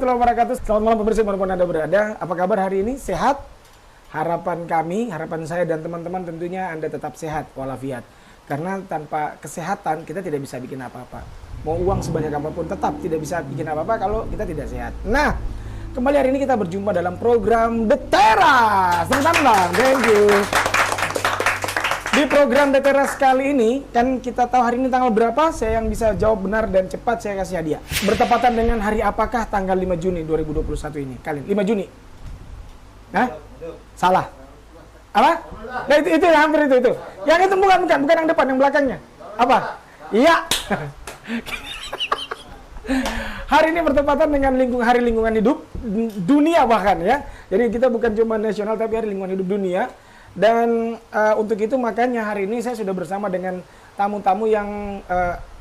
warahmatullahi wabarakatuh. Selamat malam pemirsa dimanapun Anda berada. Apa kabar hari ini? Sehat? Harapan kami, harapan saya dan teman-teman tentunya Anda tetap sehat walafiat. Karena tanpa kesehatan kita tidak bisa bikin apa-apa. Mau uang sebanyak apapun tetap tidak bisa bikin apa-apa kalau kita tidak sehat. Nah, kembali hari ini kita berjumpa dalam program The Teras. Tentang, thank you. Di program The Teras kali ini, kan kita tahu hari ini tanggal berapa, saya yang bisa jawab benar dan cepat saya kasih hadiah. Bertepatan dengan hari apakah tanggal 5 Juni 2021 ini? Kalian, 5 Juni? Hah? Salah. Apa? Nah itu hampir itu. Yang itu bukan yang depan, yang belakangnya. Apa? Iya. Hari ini bertepatan dengan hari lingkungan hidup dunia bahkan ya. Jadi kita bukan cuma nasional tapi hari lingkungan hidup dunia. Dan untuk itu makanya hari ini saya sudah bersama dengan tamu-tamu yang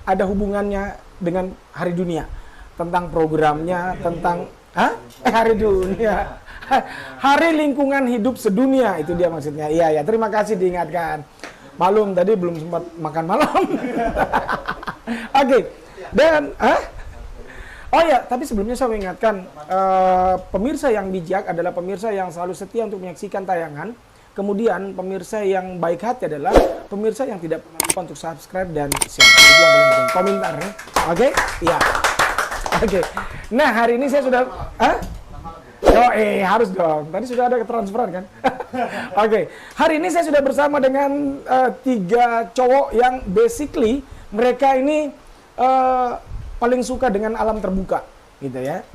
ada hubungannya dengan Hari Dunia. Tentang programnya, tentang Hari Dunia. Hari Lingkungan Hidup Sedunia, itu dia maksudnya. Iya ya, terima kasih diingatkan. Malum tadi belum sempat makan malam. Oke. Dan oh ya, tapi sebelumnya saya mengingatkan pemirsa yang bijak adalah pemirsa yang selalu setia untuk menyaksikan tayangan. Kemudian pemirsa yang baik hati adalah pemirsa yang tidak pernah lupa untuk subscribe dan share. Itu yang paling penting. Komentar ya. Oke? Iya. Oke. Nah, hari ini saya sudah harus dong. Tadi sudah ada transferan kan? Oke. Hari ini saya sudah bersama dengan 3 cowok yang basically mereka ini paling suka dengan alam terbuka, gitu ya.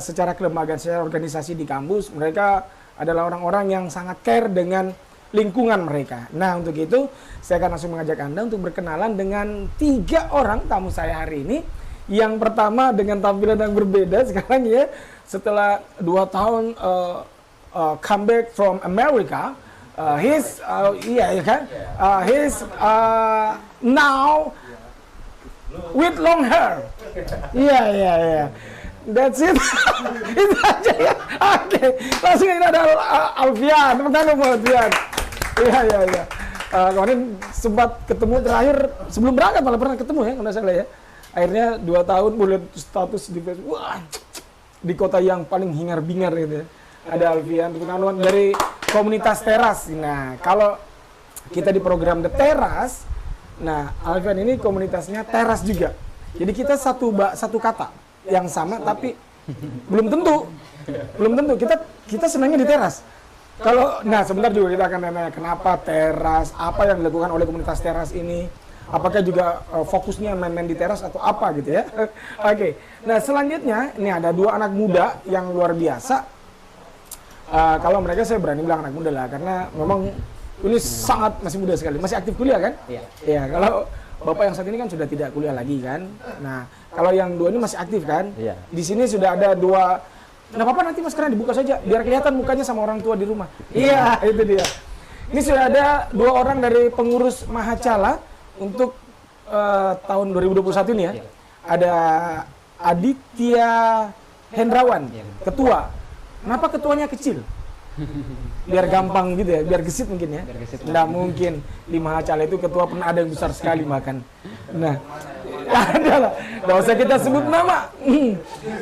Secara kelembagaan, secara organisasi di kampus, mereka adalah orang-orang yang sangat care dengan lingkungan mereka. Nah, untuk itu saya akan langsung mengajak Anda untuk berkenalan dengan 3 orang tamu saya hari ini. Yang pertama dengan tampilan yang berbeda sekarang ya, setelah 2 tahun comeback from America, he's now with long hair. Iya. That's it. Itu aja ya. Oke. Langsung ini ada Alfian. Tepuk tangan buat Alfian. Iya. Kemarin sempat ketemu terakhir sebelum berangkat malah pernah ketemu ya, kalau salah ya. Akhirnya 2 tahun boleh status di Facebook. Wah, di kota yang paling hingar-bingar gitu ya. Ada Alfian, tepuk tangan dari komunitas Teras. Nah, kalau kita di program The Teras, nah Alfian ini komunitasnya Teras juga. Jadi kita satu kata yang sama tapi belum tentu kita senangnya di teras. Sebentar juga kita akan nanya kenapa teras, apa yang dilakukan oleh komunitas Teras ini, apakah juga fokusnya main-main di teras atau apa gitu ya. Oke. Nah, selanjutnya ini ada 2 anak muda yang luar biasa. Kalau mereka saya berani bilang anak muda lah karena memang ini sangat masih muda sekali, masih aktif kuliah kan? Iya. Kalau Bapak yang saat ini kan sudah tidak kuliah lagi kan. Nah, kalau yang 2 ini masih aktif kan. Iya. Di sini sudah ada 2. Nah, Bapak nanti maskernya dibuka saja biar kelihatan mukanya sama orang tua di rumah. Iya, itu dia. Ini sudah ada 2 orang dari pengurus Mahacala untuk tahun 2021 ini ya. Iya. Ada Aditya Hendrawan, ketua. Kenapa ketuanya kecil? Biar gampang gitu ya, biar gesit mungkin ya. Nggak mungkin di Mahacala itu ketua pernah ada yang besar sekali makan. Nah, adalah, nggak usah kita sebut nama.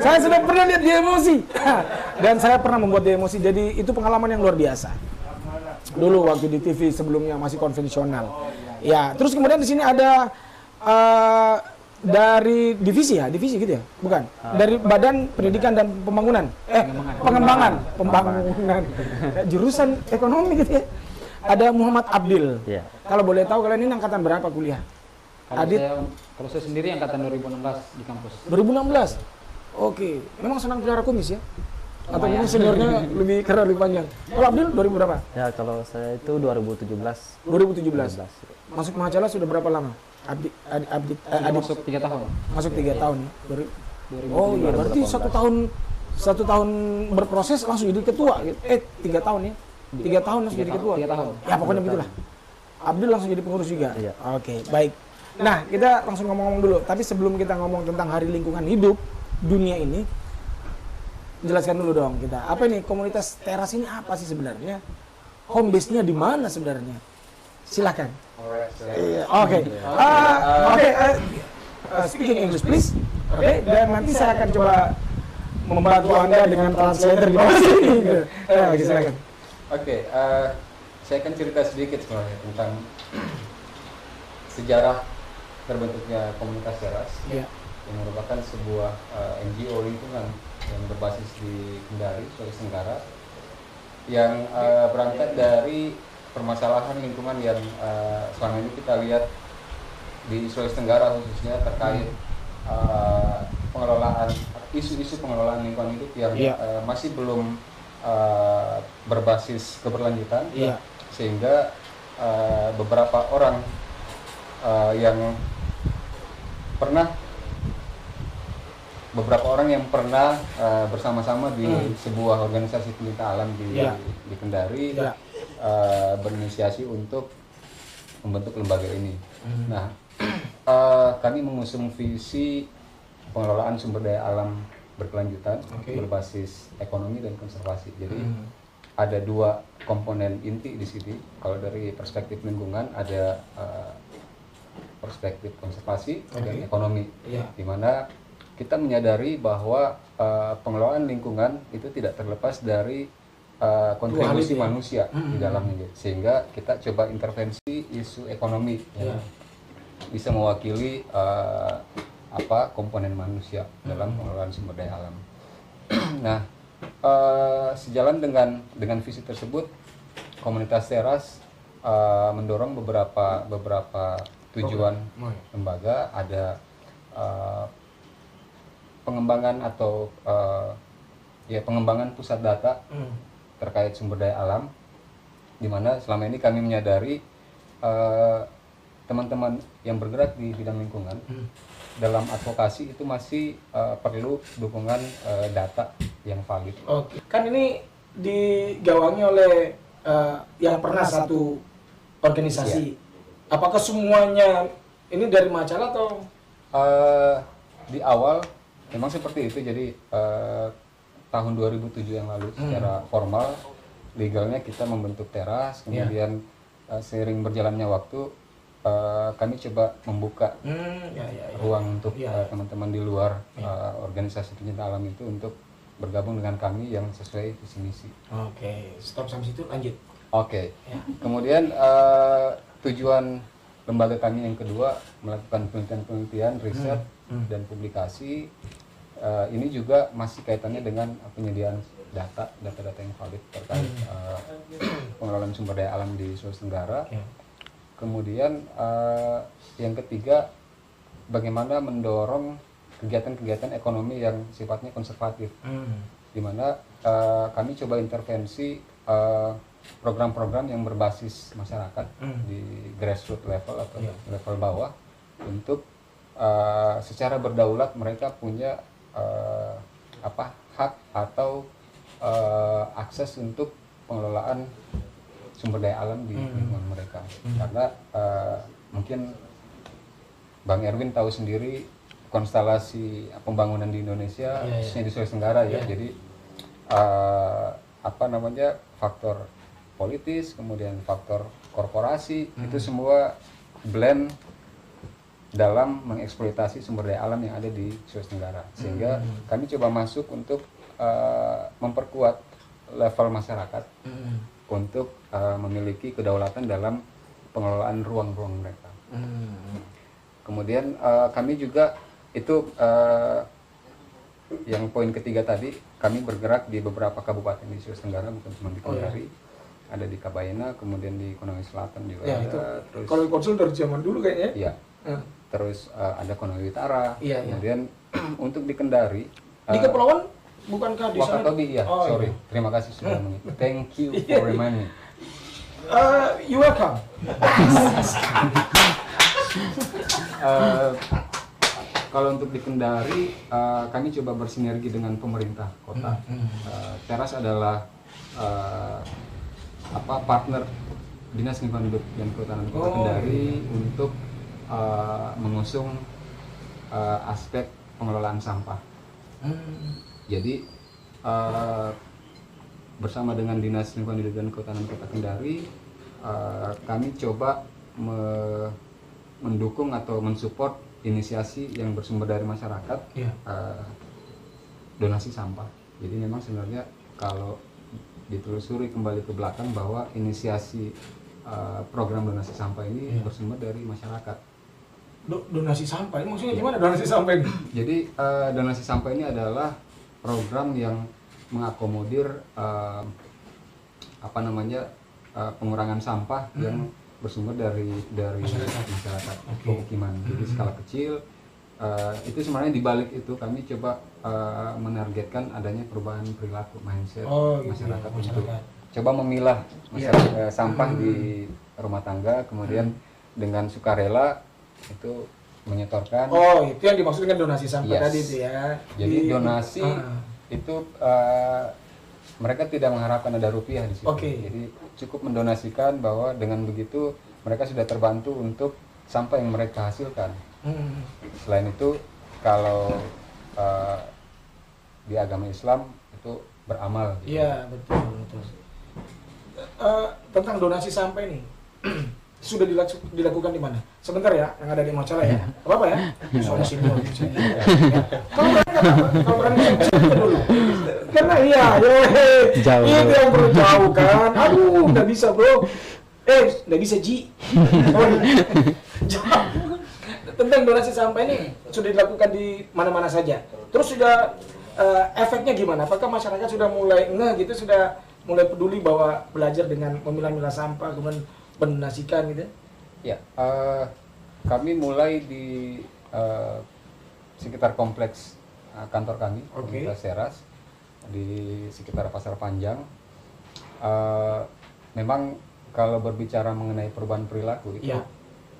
Saya sudah pernah lihat dia emosi dan saya pernah membuat dia emosi. Jadi itu pengalaman yang luar biasa. Dulu waktu di TV sebelumnya masih konvensional. Ya, terus kemudian di sini ada dari divisi gitu ya? Bukan. Dari Badan Pendidikan dan Pembangunan. Pengembangan. Jurusan ekonomi gitu ya. Ada Muhammad Abdil. Ya. Kalau boleh tahu kalian ini angkatan berapa kuliah? Kalau saya sendiri angkatan 2016 di kampus. 2016? Oke. Memang senang pelihara kumis ya? Atau mungkin seniornya lebih panjang. Kalau Abdil 2000 berapa? Ya, kalau saya itu 2017. 2017. Masuk Mahacala sudah berapa lama? Abdi masuk 3 tahun. Masuk 3 tahun. Oh iya, berarti 1 tahun berproses langsung jadi ketua. 3 tahun ya. 3 tahun langsung jadi ketua. 3 tahun. Ya pokoknya begitulah. Abdul langsung jadi pengurus juga. Iya. Oke, baik. Nah, kita langsung ngomong-ngomong dulu. Tapi sebelum kita ngomong tentang Hari Lingkungan Hidup dunia ini, jelaskan dulu dong kita. Apa ini komunitas Teras ini apa sih sebenarnya? Home base-nya di mana sebenarnya? Silakan. Oke. Speaking English please. Oke, dan nanti saya akan coba membantu Anda dengan translator di bawah sini. Oke, silakan. Oke, saya akan cerita sedikit sebenarnya tentang sejarah terbentuknya komunitas teras yang merupakan sebuah NGO lingkungan yang berbasis di Kendari, Sulawesi Tenggara, yang berangkat dari permasalahan lingkungan yang selama ini kita lihat di Sulawesi Tenggara khususnya terkait pengelolaan isu-isu pengelolaan lingkungan hidup yang masih belum berbasis keberlanjutan, sehingga beberapa orang yang pernah bersama-sama di sebuah organisasi pencinta alam di Kendari berinisiasi untuk membentuk lembaga ini. Nah, kami mengusung visi pengelolaan sumber daya alam berkelanjutan berbasis ekonomi dan konservasi. Jadi ada dua komponen inti di sini. Kalau dari perspektif lingkungan ada perspektif konservasi dan ekonomi, di mana kita menyadari bahwa pengelolaan lingkungan itu tidak terlepas dari kontribusi manusia di dalamnya, sehingga kita coba intervensi isu ekonomi yang bisa mewakili komponen manusia dalam pengelolaan sumber daya alam. Nah, sejalan dengan visi tersebut, komunitas teras mendorong beberapa tujuan lembaga. Ada pengembangan atau pengembangan pusat data terkait sumber daya alam, di mana selama ini kami menyadari teman-teman yang bergerak di bidang lingkungan dalam advokasi itu masih perlu dukungan data yang valid. Oke, kan ini digawangi oleh yang pernah satu organisasi. Apakah semuanya ini dari Macalah atau? Di awal memang seperti itu. Jadi tahun 2007 yang lalu secara formal legalnya kita membentuk teras. Kemudian seiring berjalannya waktu kami coba membuka ruang untuk teman-teman di luar organisasi pencinta alam itu untuk bergabung dengan kami yang sesuai visi misi. Oke, stop sampai situ, lanjut. Oke. Kemudian tujuan lembaga kami yang kedua melakukan penelitian, riset dan publikasi. Ini juga masih kaitannya dengan penyediaan data yang valid terkait pengelolaan sumber daya alam di Sulawesi Tenggara. Kemudian yang ketiga, bagaimana mendorong kegiatan-kegiatan ekonomi yang sifatnya konservatif, di mana kami coba intervensi program-program yang berbasis masyarakat di grassroots level atau level bawah, untuk secara berdaulat mereka punya hak atau akses untuk pengelolaan sumber daya alam di lingkungan mereka. Karena mungkin Bang Erwin tahu sendiri konstelasi pembangunan di Indonesia, khususnya di Sulawesi Tenggara Jadi faktor politis, kemudian faktor korporasi, itu semua blend dalam mengeksploitasi sumber daya alam yang ada di Sulawesi Tenggara. Sehingga kami coba masuk untuk memperkuat level masyarakat untuk memiliki kedaulatan dalam pengelolaan ruang-ruang mereka. Kemudian kami juga itu yang poin ketiga tadi, kami bergerak di beberapa kabupaten di Sulawesi Tenggara, bukan cuma di Kendari. Ada di Kabaena, kemudian di Konawe Selatan juga ada. Itu. Terus kalau konsul dari zaman dulu kayaknya. Iya. Terus ada Konawe Utara. Kemudian untuk di Kendari. Di Kepulauan bukankah di sana? Wakatobi, sorry. Terima kasih sudah mengikuti. Thank you for reminding me. You welcome. Kalau untuk di Kendari, kami coba bersinergi dengan pemerintah kota. Teras adalah partner Dinas Lingkungan Hidup dan Kehutanan Kota Kendari untuk mengusung aspek pengelolaan sampah. Jadi bersama dengan Dinas Lingkungan Hidup dan Kehutanan Kota Kendari, kami coba mendukung atau mensupport inisiasi yang bersumber dari masyarakat, donasi sampah. Jadi memang sebenarnya kalau ditelusuri kembali ke belakang bahwa inisiasi program donasi sampah ini bersumber dari masyarakat. Donasi sampah ini maksudnya gimana donasi sampah ini? Jadi donasi sampah ini adalah program yang mengakomodir pengurangan sampah yang bersumber dari masyarakat pemukiman. Jadi skala kecil. Itu sebenarnya di balik itu kami coba menargetkan adanya perubahan perilaku mindset masyarakat untuk coba memilah sampah di rumah tangga, kemudian dengan sukarela itu menyetorkan. Oh, itu yang dimaksud dengan donasi sampah tadi itu ya. Jadi donasi itu mereka tidak mengharapkan ada rupiah di situ. Jadi cukup mendonasikan bahwa dengan begitu mereka sudah terbantu untuk sampah yang mereka hasilkan. Selain itu, kalau di agama Islam itu beramal. Iya, betul. Tentang donasi sampah ini sudah dilakukan di mana? Sebentar ya, yang ada di Macalah ya. Apa ya? Soalnya sini. Kalau berani sini dulu. Karena jauh. Itu yang perlu jauh kan. Aduh, nggak bisa bro. Nggak bisa Ji. Jauh. Tentang donasi sampah ini sudah dilakukan di mana-mana saja. Terus sudah efeknya gimana? Apakah masyarakat sudah mulai gitu, sudah mulai peduli bahwa belajar dengan memilah-milah sampah, kemudian mendonasikan gitu? Ya, kami mulai di sekitar kompleks kantor kami, Komunitas Teras, di sekitar Pasar Panjang. Memang kalau berbicara mengenai perubahan perilaku itu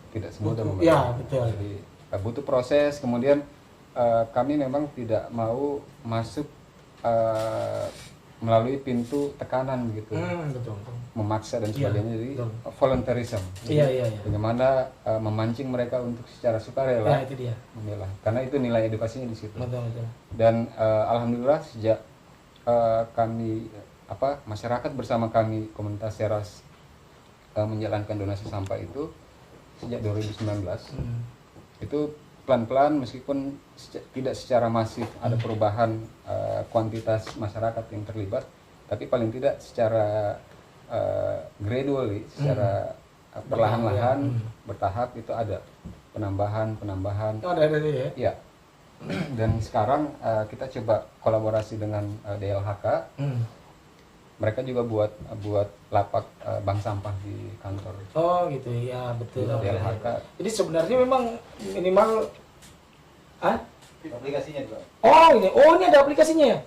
tidak semudah memang. Ya, betul. Jadi butuh proses. Kemudian kami memang tidak mau masuk melalui pintu tekanan gitu, betul. memaksa dan sebagainya. Jadi volunteerism. Iya. Bagaimana memancing mereka untuk secara sukarela itu dia. memilah. Karena itu nilai edukasinya di situ. Betul. Dan alhamdulillah sejak kami masyarakat bersama kami Komunitas Teras menjalankan donasi sampah itu sejak 2019 itu pelan-pelan meskipun tidak secara masif ada perubahan kuantitas masyarakat yang terlibat, tapi paling tidak secara gradually, secara perlahan-lahan bertahap itu ada penambahan. Ada ya? Ya. Dan sekarang kita coba kolaborasi dengan DLHK. Mereka juga buat lapak bank sampah di kantor. Oh gitu ya, betul. DLHK. Jadi sebenarnya memang minimal aplikasinya juga. Ini ada aplikasinya ya?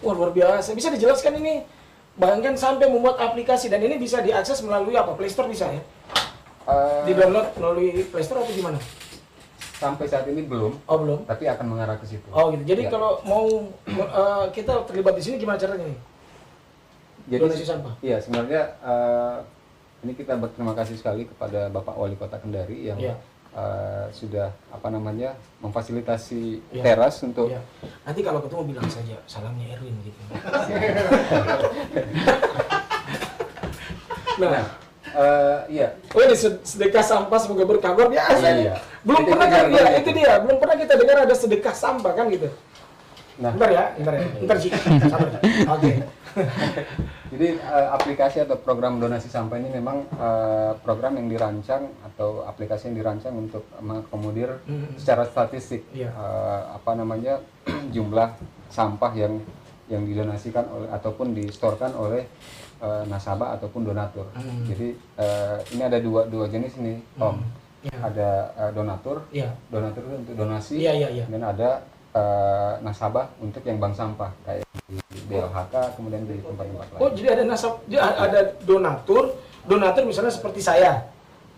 Wah, luar biasa. Bisa dijelaskan ini? Bayangkan sampai membuat aplikasi dan ini bisa diakses melalui apa? Play Store bisa ya? Di-download melalui Play Store atau gimana? Sampai saat ini belum. Oh, belum. Tapi akan mengarah ke situ. Oh gitu. Jadi kalau mau kita terlibat di sini gimana caranya nih? Jadi, donasi sampah. Iya, sebenarnya ini kita berterima kasih sekali kepada Bapak Wali Kota Kendari yang sudah memfasilitasi teras untuk. Nanti kalau ketemu bilang saja salamnya Erwin gitu. Ini sedekah sampah semoga berkah luar biasa. Belum pernah kita dengar ada sedekah sampah kan gitu. Bentar ya. Sih. Oke. Jadi aplikasi atau program donasi sampah ini memang program yang dirancang atau aplikasi yang dirancang untuk mengakomodir secara statistik jumlah sampah yang didonasikan oleh ataupun distorkan oleh nasabah ataupun donatur. Jadi ini ada dua jenis ini, Om. Ada donatur itu untuk donasi, dan ada nasabah untuk yang bank sampah kayak di DLHK, kemudian di tempat-tempat lain. Oh, jadi ada donatur misalnya seperti saya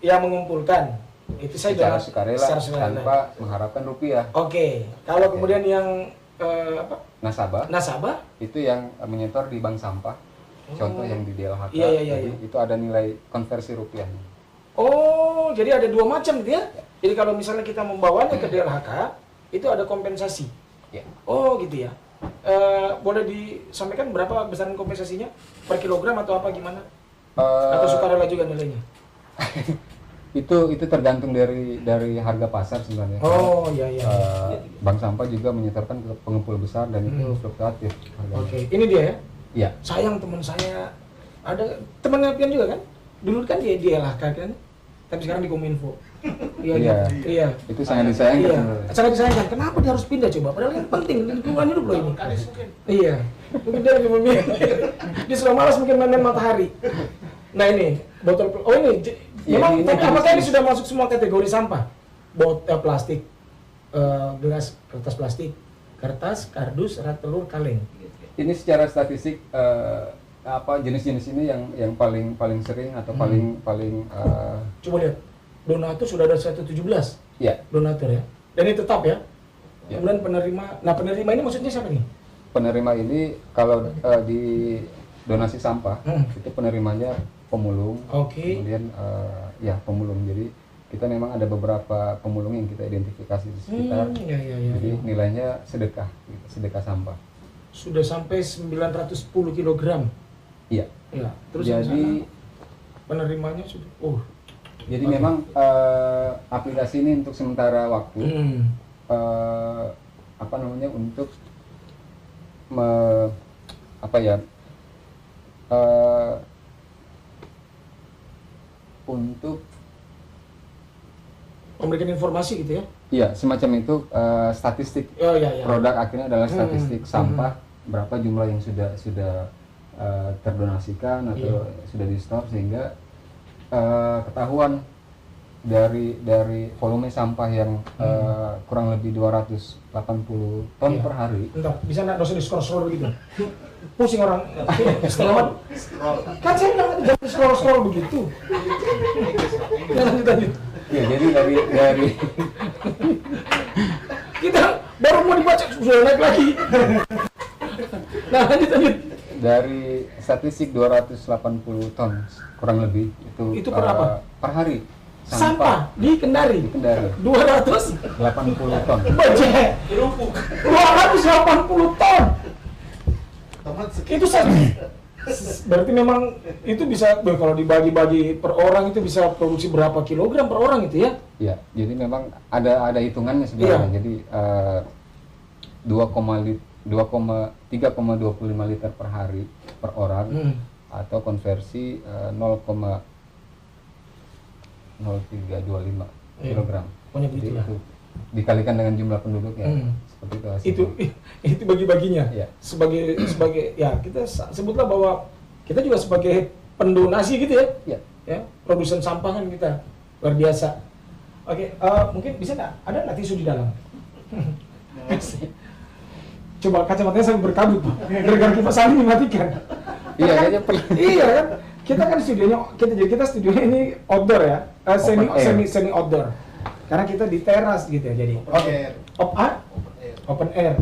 yang mengumpulkan. Itu saya secara sukarela tanpa mengharapkan rupiah. Oke. Kalau kemudian yang nasabah itu yang menyetor di bank sampah. Contoh yang di DLHK. Jadi itu ada nilai konversi rupiahnya. Oh, jadi ada dua macam gitu ya? Jadi kalau misalnya kita membawanya ke DLHK, itu ada kompensasi. Oh, gitu ya. Boleh disampaikan berapa besaran kompensasinya per kilogram atau apa gimana? Atau sukarela juga nilainya? Itu tergantung dari harga pasar sebenarnya. Oh iya. Bank sampah juga menyetorkan ke pengepul besar dan itu fluktuatif harganya. Oke, ini dia ya. Iya. Sayang teman saya ada temannya Pian juga kan? Dulu kan dia LHK kan, tapi sekarang di Kominfo. Iya. Itu sangat disayangkan. Iya. sebenarnya. Sangat disayangkan. Kenapa dia harus pindah coba? Padahal kan penting lingkungan hidup loh ini. Iya. Mungkin dia lebih memilih. Dia sudah malas mungkin main matahari. Nah ini botol. Oh ini. Memang. Apakah ini sudah masuk semua kategori sampah? Botol plastik, gelas, kertas plastik, kertas, kardus, rat telur, kaleng. Ini secara statistik jenis-jenis ini yang paling sering atau paling Coba lihat. Donatur sudah ada 117. ya. Donatur ya. Dan ini tetap ya. Ya. Kemudian penerima. Nah, penerima ini maksudnya siapa nih? Penerima ini kalau di donasi sampah itu penerimanya pemulung. Oke. Kemudian pemulung. Jadi kita memang ada beberapa pemulung yang kita identifikasi di sekitar. Jadi nilainya sedekah, gitu, sedekah sampah. Sudah sampai 910 kg. Iya. Ya. Terus Jadi penerimanya sudah. Jadi memang aplikasi ini untuk sementara waktu untuk untuk memberikan informasi gitu ya? Iya, semacam itu statistik. Produk akhirnya adalah statistik sampah, berapa jumlah yang sudah terdonasikan atau sudah di store sehingga ketahuan dari volume sampah yang kurang lebih 280 ton per hari. Entar, bisa nggak dosen di scroll begitu? Pusing orang. Selamat. Kan saya bilang jangan scroll begitu. Lanjut. Ya, jadi dari kita baru mau dibaca sudah naik lagi. Nah, lanjut. Dari statistik 280 ton kurang lebih itu per apa? Per hari. Sampah di Kendari. 280 ton. Baje. 280 ton. Itu berarti memang itu bisa kalau dibagi-bagi per orang itu bisa produksi berapa kilogram per orang itu ya? Iya, jadi memang ada hitungannya sebenarnya. Iya. Jadi 3,25 liter per hari per orang atau konversi 0,0325 kilogram. Pokoknya Jadi begitulah. itu dikalikan dengan jumlah penduduk ya. Seperti itu hasilnya. Itu bagi-baginya. Iya. Sebagai ya kita sebutlah bahwa kita juga sebagai pendonasi gitu ya. Iya. Ya, produsen sampah kan kita luar biasa. Oke, mungkin bisa nggak ada tisu di dalam? Coba kacamatanya sampai berkabut, Pak. Gara-gara kipas angin dimatikan. Iya, kayaknya perlu. Iya kan? Kita kan studionya ini outdoor ya. Semi outdoor. Karena kita di teras gitu ya jadi. Open air.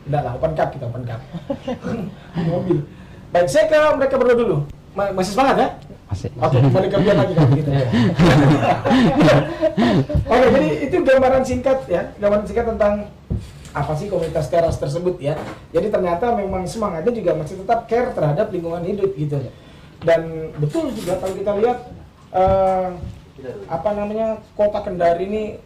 Enggak lah, open cup kita open cup. Mobil. Baik, saya ke mereka berdua dulu. Masih semangat ya? Masih. Oke, kembali kerja lagi kan gitu. Oke, jadi itu gambaran singkat tentang apa sih komunitas teras tersebut ya. Jadi ternyata memang semangatnya juga masih tetap care terhadap lingkungan hidup gitu. Dan betul juga kalau kita lihat kota Kendari ini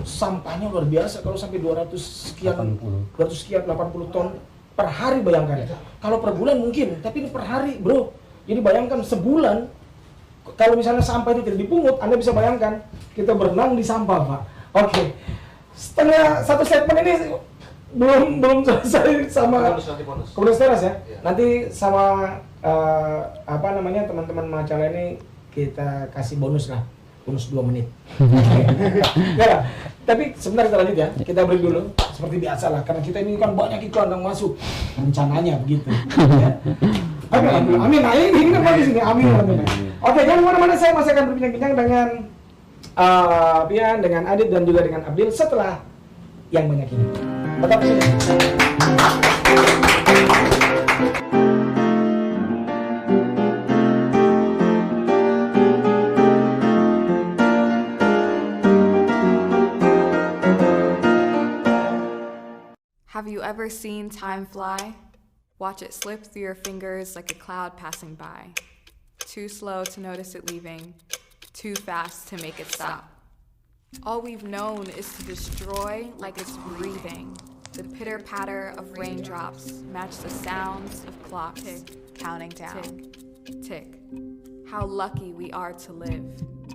sampahnya luar biasa kalau sampai 200 sekian 80 ton per hari bayangkan. Kalau per bulan mungkin, tapi ini per hari, Bro. Jadi bayangkan sebulan kalau misalnya sampah itu tidak dipungut, Anda bisa bayangkan kita berenang di sampah, Pak. Oke. Satu statement ini belum selesai sama komunitas teras ya. Nanti sama teman-teman Macala ini kita kasih bonus 2 menit. Ya, tapi sebentar kita lanjut ya. Kita break dulu seperti biasa lah karena kita ini kan banyak iklan yang masuk rencananya begitu. Ya. Amin. Ini kan bagus ini. Amin. Oke, jangan kemana-mana, saya masih akan berbincang-bincang dengan Pian, dengan Adit dan juga dengan Abdil setelah yang banyak ini. Tetap di sini. Have you ever seen time fly? Watch it slip through your fingers like a cloud passing by. Too slow to notice it leaving, too fast to make it stop. All we've known is to destroy like it's breathing. The pitter-patter of raindrops match the sounds of clocks counting down. Tick, tick. How lucky we are to live.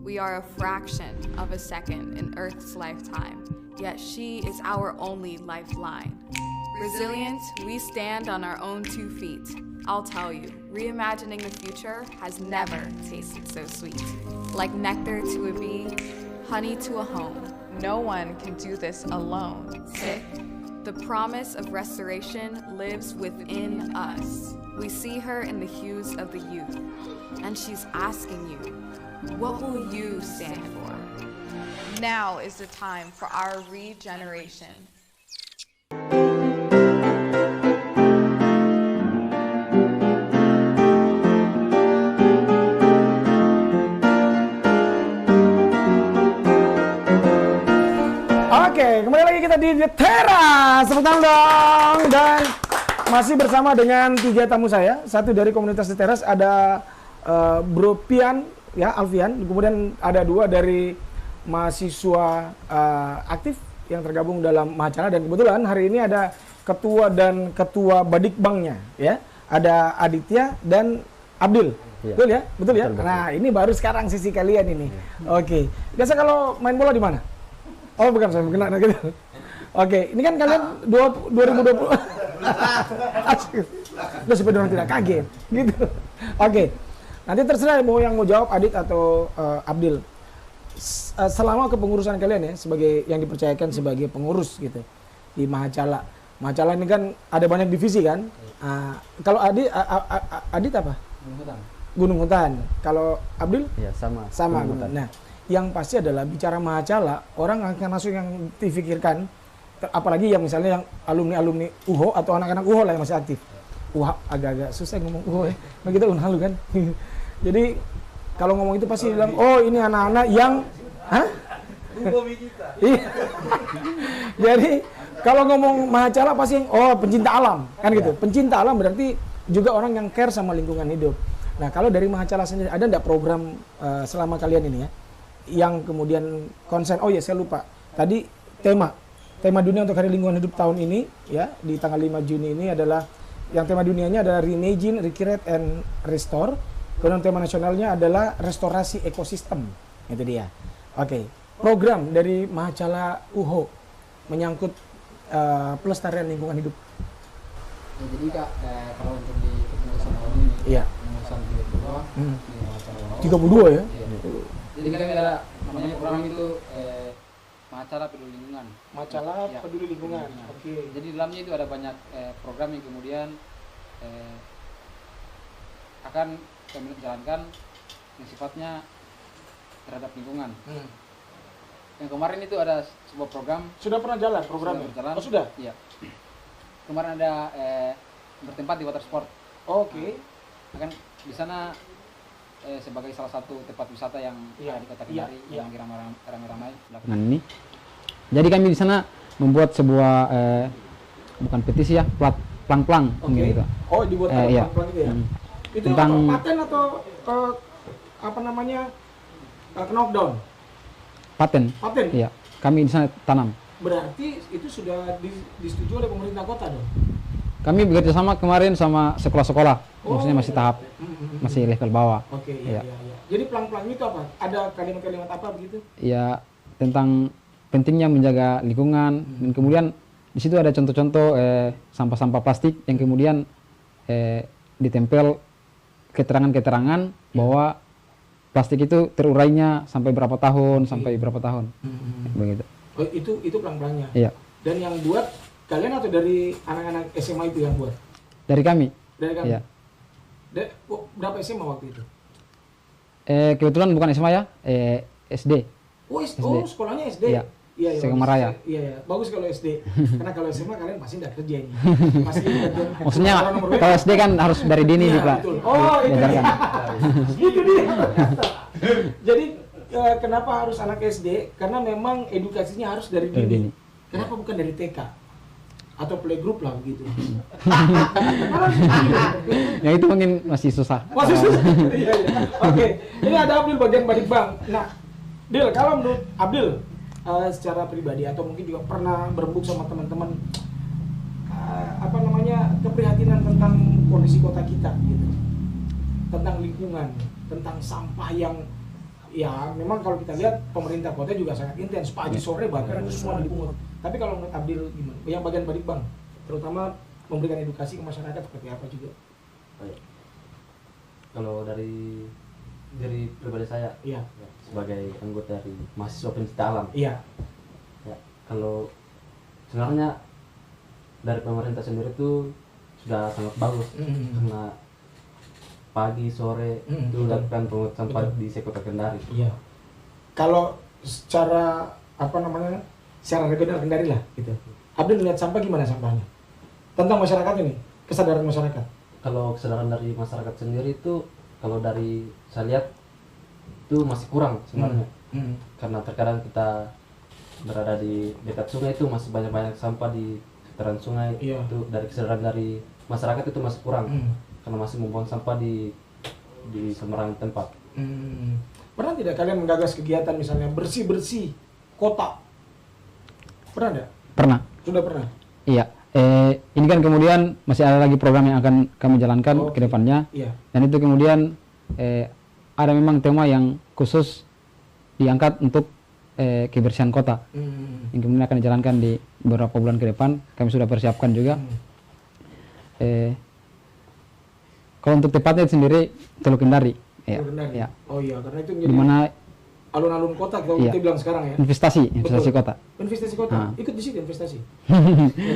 We are a fraction of a second in Earth's lifetime, yet she is our only lifeline. Resilient, we stand on our own 2 feet. I'll tell you, reimagining the future has never tasted so sweet. Like nectar to a bee, honey to a home. No one can do this alone. Tick. The promise of restoration lives within us. We see her in the hues of the youth, and she's asking you, what will you stand for? Now is the time for our regeneration. Oke, kembali lagi kita di The Teras, tepuk tangan dong. Dan masih bersama dengan 3 tamu saya. Satu dari komunitas The Teras, ada Bro Pian, ya Alfian. Kemudian ada 2 dari mahasiswa aktif yang tergabung dalam Mahacala. Dan kebetulan hari ini ada ketua dan ketua Badikbangnya, ya. Ada Aditya dan Abdul. Iya. Betul ya? Betul ya? Betul. Nah, ini baru sekarang sisi kalian ini. Oke. Biasa kalau main bola di mana? Oh, bukan, saya kena gitu. Oke, ini kan kalian 2020. Asik. Udah supaya orang tidak kaget gitu. Oke. Nanti terserah mau yang mau jawab Adit atau Abdul. Selama kepengurusan kalian ya, sebagai yang dipercayakan sebagai pengurus gitu di Mahacala. Mahacala ini kan ada banyak divisi kan? Kalau Adit apa? Gunung Hutan. Kalau Abdul? Ya, sama. Sama. Gunung Hutan. Nah, yang pasti adalah bicara Mahacala, orang akan langsung yang difikirkan, apalagi yang misalnya yang alumni UHO atau anak-anak UHO lah yang masih aktif. Wah, agak-agak susah ngomong UHO ya. Nah, kita Unhalu kan. Jadi kalau ngomong itu pasti bilang, oh ini anak-anak yang, hah? Iya. Jadi kalau ngomong Mahacala pasti, oh pencinta alam kan gitu. Pencinta alam berarti juga orang yang care sama lingkungan hidup. Nah, kalau dari Mahacala sendiri ada enggak program selama kalian ini ya, yang kemudian konsen, oh ya saya lupa tadi tema dunia untuk Hari Lingkungan Hidup tahun ini ya, di tanggal 5 Juni ini adalah yang tema dunianya adalah Reimagine, Recreate and Restore. Kemudian tema nasionalnya adalah restorasi ekosistem. Itu dia. Oke. Program dari Mahacala UHO menyangkut pelestarian lingkungan hidup. Ya, jadi Kak, kalau untuk di kepengurusan tahun ini, Iya. kepengurusan 32 di Mahacala UHO. 32 ya. Iya. Jadi kami ada namanya program itu Mahacala Peduli Lingkungan. Mahacala Ya, Peduli Lingkungan. Oke. Jadi di dalamnya itu ada banyak program yang kemudian akan kami jalankan yang sifatnya terhadap lingkungan. Yang kemarin itu ada sebuah program. Sudah pernah jalan programnya? Sudah berjalan. Oh sudah? Iya. Kemarin ada bertempat di water sport. Oke. Akan di sana sebagai salah satu tempat wisata yang Iya, ada di Kota iya, Kendari iya. yang ramai-ramai. Nah, ini. Jadi kami di sana membuat sebuah bukan petisi ya, plang-plang Oke. gitu. Oh, dibuat Iya. pelan-pelan gitu ya? Itu Tentang apa, paten atau apa namanya, knockdown? paten. Paten? Iya. Kami di sana tanam. Berarti itu sudah disetujui oleh pemerintah kota dong? Kami bekerja sama kemarin sama sekolah-sekolah. Maksudnya masih tahap masih level bawah. Oke, Iya. iya. Jadi pelang-pelang itu apa? Ada kalimat-kalimat apa begitu? Ya, tentang pentingnya menjaga lingkungan dan kemudian di situ ada contoh-contoh sampah-sampah plastik yang kemudian ditempel keterangan-keterangan bahwa plastik itu terurainya sampai berapa tahun, sampai berapa tahun. Begitu. Oh, itu pelang-pelangnya? Iya. Dan yang buat kalian atau dari anak-anak SMA itu yang buat? Dari kami. Dari kami? Iya. Berapa SMA waktu itu? Kebetulan bukan SMA ya, SD. Oh, SD. Sekolahnya SD? Iya. Iya, Segemaraya. Iya, bagus kalau SD. Karena kalau SMA kalian pasti nggak kerja ini. Pasti Maksudnya orang nomor WA. kalau SD kan harus dari dini Iya, nih Pak. betul. Oh, itu Diajarkan. itu dia. Jadi kenapa harus anak SD? Karena memang edukasinya harus dari Dari dini. dini. Kenapa bukan dari TK? atau playgroup lah begitu. Ya itu mungkin masih susah. Masih susah. Iya, iya. Oke, ini ada Abdul bagian Badikbang. Nah, Dil, kalau menurut Abdul secara pribadi atau mungkin juga pernah berembuk sama teman-teman apa namanya keprihatinan tentang kondisi kota kita gitu, tentang lingkungan, tentang sampah yang ya memang kalau kita lihat pemerintah kota juga sangat intens pagi sore bahkan itu semua dipungut. Tapi kalau menurut Abdul gimana? Yang bagian Badikbang, terutama memberikan edukasi ke masyarakat seperti apa juga? Baik. Kalau dari pribadi saya, Iya. ya, sebagai anggota dari mahasiswa pencinta alam, Iya. ya, kalau sebenarnya dari pemerintah sendiri itu sudah sangat bagus karena pagi sore itu betul. lakukan pemungutan sampah Betul. di sekota Kendari. Iya. Kalau secara apa namanya, secara regional Kendari lah gitu. Abdul lihat sampah gimana sampahnya? Tentang masyarakat ini, kesadaran masyarakat. Kalau kesadaran dari masyarakat sendiri itu, kalau dari saya lihat itu masih kurang sebenarnya. Karena terkadang kita berada di dekat sungai itu masih banyak sampah di sekitaran sungai. Iya. Itu dari kesadaran dari masyarakat itu masih kurang karena masih membuang sampah di sembarang tempat. Pernah tidak kalian menggagas kegiatan misalnya bersih-bersih kota? Pernah tidak? Pernah. Sudah pernah? Iya. Ini kan kemudian masih ada lagi program yang akan kami jalankan ke depannya. Iya. Dan itu kemudian ada memang tema yang khusus diangkat untuk kebersihan kota. Yang kemudian akan dijalankan di beberapa bulan ke depan. Kami sudah persiapkan juga. Kalau untuk tepatnya sendiri Teluk Kendari. Ya. Teluk Kendari. Ya. Oh iya, karena itu Di menjadi mana alun-alun kota kalau Iya. kita bilang sekarang ya. investasi Betul. kota. Investasi kota. Ah. Ikut di situ investasi.